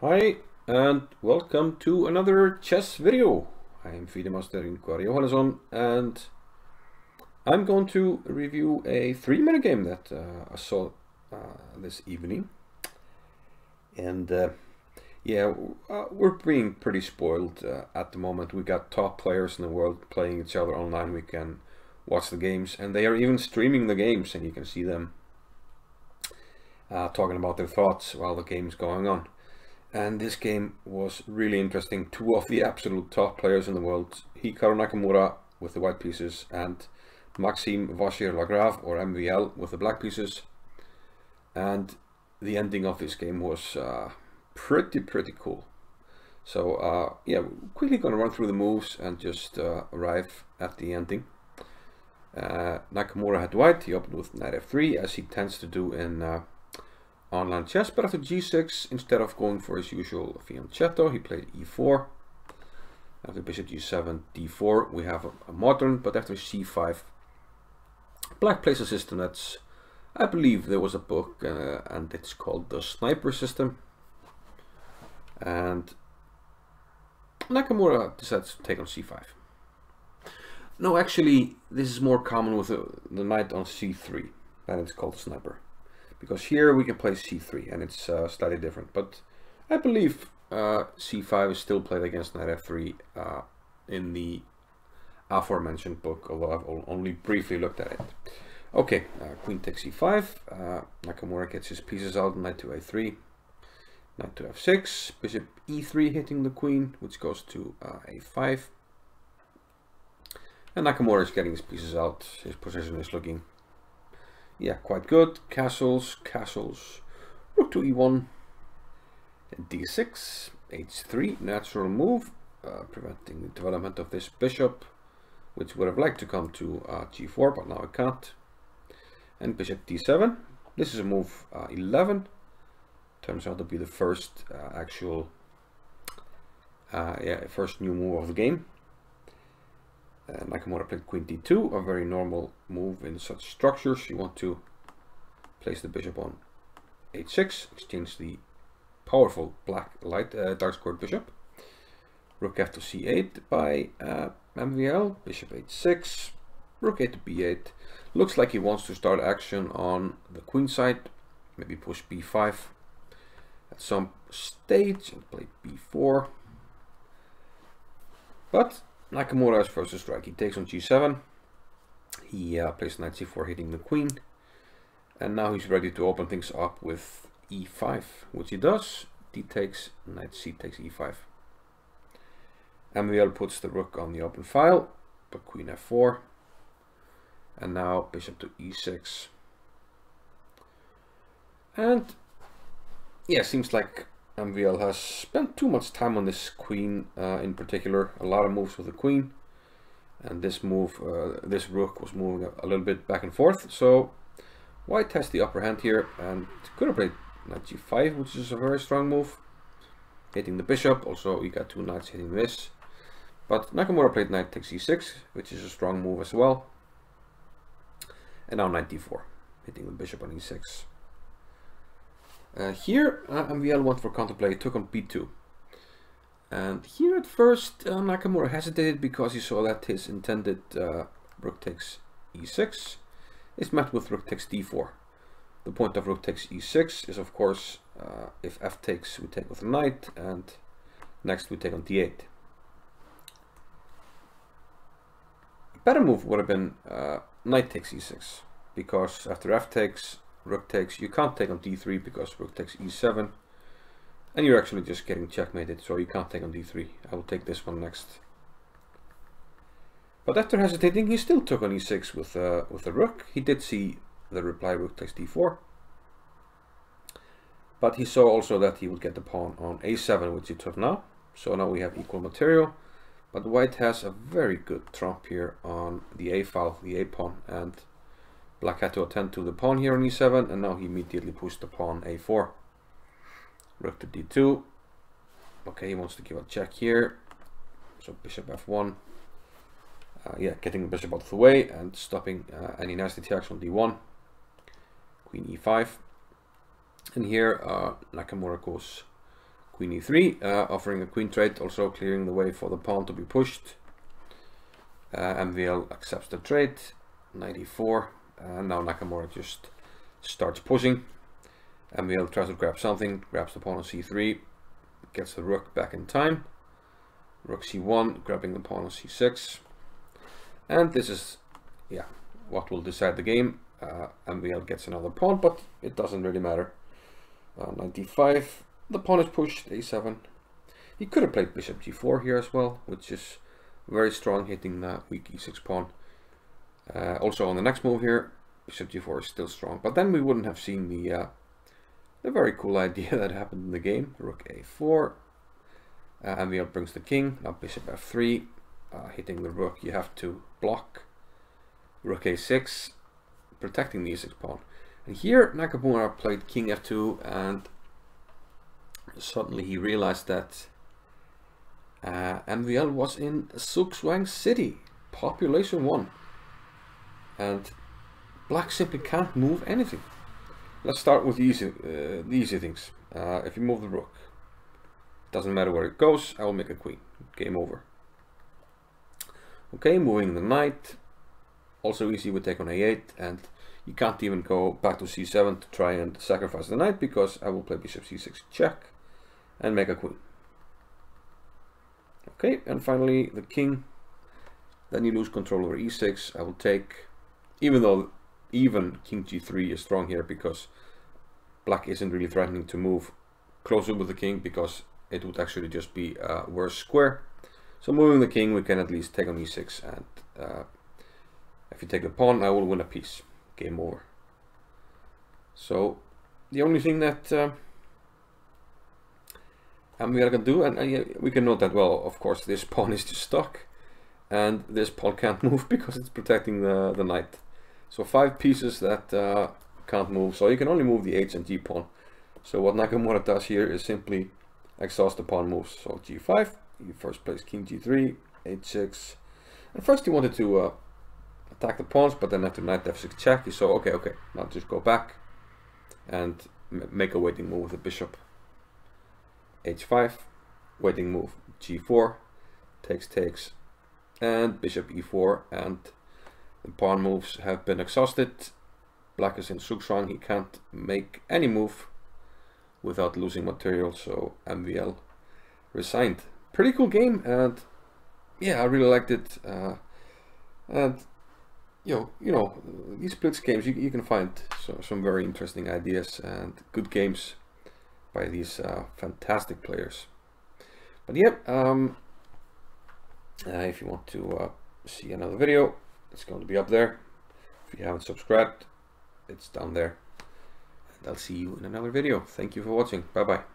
Hi and welcome to another chess video. I am Master Hikaru Johannesson and I'm going to review a 3-minute game that I saw this evening. And we're being pretty spoiled at the moment. We got top players in the world playing each other online. We can watch the games and they are even streaming the games, and you can see them talking about their thoughts while the game's going on. And this game was really interesting. Two of the absolute top players in the world, Hikaru Nakamura with the white pieces and Maxime Vachier-Lagrave, or MVL, with the black pieces. And the ending of this game was pretty cool. So we're quickly going to run through the moves and just arrive at the ending. Nakamura had white. He opened with knight f3, as he tends to do in online chess, but after g6, instead of going for his usual fianchetto, he played e4. After bishop g7, d4, we have a modern, but after c5, black plays a system that's, I believe there was a book, and it's called the sniper system. And Nakamura decides to take on c5. No, actually, this is more common with the knight on c3, and it's called the sniper. Because here we can play c3 and it's slightly different, but I believe c5 is still played against knight f3 in the aforementioned book, although I've only briefly looked at it. Okay, queen takes c5, Nakamura gets his pieces out, knight to a3, knight to f6, bishop e3 hitting the queen, which goes to a5. And Nakamura is getting his pieces out. His position is looking quite good. Castles, rook to e1, d6, h3, natural move, preventing the development of this bishop, which would have liked to come to g4, but now it can't. And bishop d7. This is a move 11. Turns out to be the first first new move of the game. Nakamura played queen d2, a very normal move in such structures. You want to place the bishop on h6, exchange the powerful dark squared bishop. Rook f to c8 by MVL, bishop h6, rook a to b8. Looks like he wants to start action on the queen side, maybe push b5 at some stage and play b4. But Nakamura is first to strike. He takes on g7. He plays knight c4 hitting the queen. And now he's ready to open things up with e5, which he does. D takes, knight c takes e5. MVL puts the rook on the open file, but queen f4. And now bishop to e6. And seems like MVL has spent too much time on this queen in particular. A lot of moves with the queen, and this move, this rook was moving a little bit back and forth. So white has the upper hand here and could have played knight g5, which is a very strong move, hitting the bishop. Also, you got two knights hitting this, but Nakamura played knight takes e6, which is a strong move as well. And now knight d4, hitting the bishop on e6. Here MVL went for counterplay, took on b2. And here at first Nakamura hesitated because he saw that his intended rook takes e6 is met with rook takes d4. The point of rook takes e6 is, of course, if f takes, we take with a knight, and next we take on d8. A better move would have been knight takes e6, because after f takes, rook takes, you can't take on d3 because rook takes e7, and you're actually just getting checkmated, so you can't take on d3. I will take this one next. But after hesitating, he still took on e6 with a rook. He did see the reply rook takes d4, but he saw also that he would get the pawn on a7, which he took now. So now we have equal material, but white has a very good trump here on the a file, the a pawn, and black had to attend to the pawn here on e7, and now he immediately pushed the pawn a4. Rook to d2. Okay, he wants to give a check here. So bishop f1. Getting the bishop out of the way and stopping any nasty attacks on d1. Queen e5. And here Nakamura goes queen e3, offering a queen trade, also clearing the way for the pawn to be pushed. MVL accepts the trade, knight e4, and now Nakamura just starts pushing. MVL tries to grab something, grabs the pawn on c3, gets the rook back in time. Rook c1, grabbing the pawn on c6. And this is, yeah, what will decide the game. MVL gets another pawn, but it doesn't really matter. Knight d5, the pawn is pushed, a7. He could have played bishop g4 here as well, which is very strong, hitting the weak e6 pawn. Also on the next move here, bishop g4 is still strong, but then we wouldn't have seen the very cool idea that happened in the game. Rook a4, MVL brings the king, now bishop f3, hitting the rook, you have to block. Rook a6, protecting the e6 pawn. And here Nakamura played king f2, and suddenly he realized that MVL was in Zugzwang city, population 1, and black simply can't move anything. Let's start with the easy things. If you move the rook, doesn't matter where it goes, I will make a queen. Game over. Okay, moving the knight, also easy, we take on a8, and you can't even go back to c7 to try and sacrifice the knight, because I will play bishop c6 check and make a queen. Okay, and finally the king. Then you lose control over e6. I will take, even though even king g3 is strong here, because black isn't really threatening to move closer with the king, because it would actually just be a worse square. So moving the king, we can at least take on e6, and if you take the pawn, I will win a piece. Game over. So the only thing that MVL can do, and we can note that, well, of course, this pawn is just stuck, and this pawn can't move because it's protecting the knight. So 5 pieces that can't move, so you can only move the h and g pawn. So what Nakamura does here is simply exhaust the pawn moves. So g5, he first plays king g3, h6, and first he wanted to attack the pawns, but then after knight f6 check, he saw, okay, now just go back and make a waiting move with the bishop. h5, waiting move, g4, takes, and bishop e4, and the pawn moves have been exhausted. Black is in Zugzwang, he can't make any move without losing material, so MVL resigned. Pretty cool game, and yeah, I really liked it. And you know, these blitz games, you can find some very interesting ideas and good games by these fantastic players. But yeah, if you want to see another video, it's going to be up there. If you haven't subscribed, it's down there. And I'll see you in another video. Thank you for watching. Bye bye.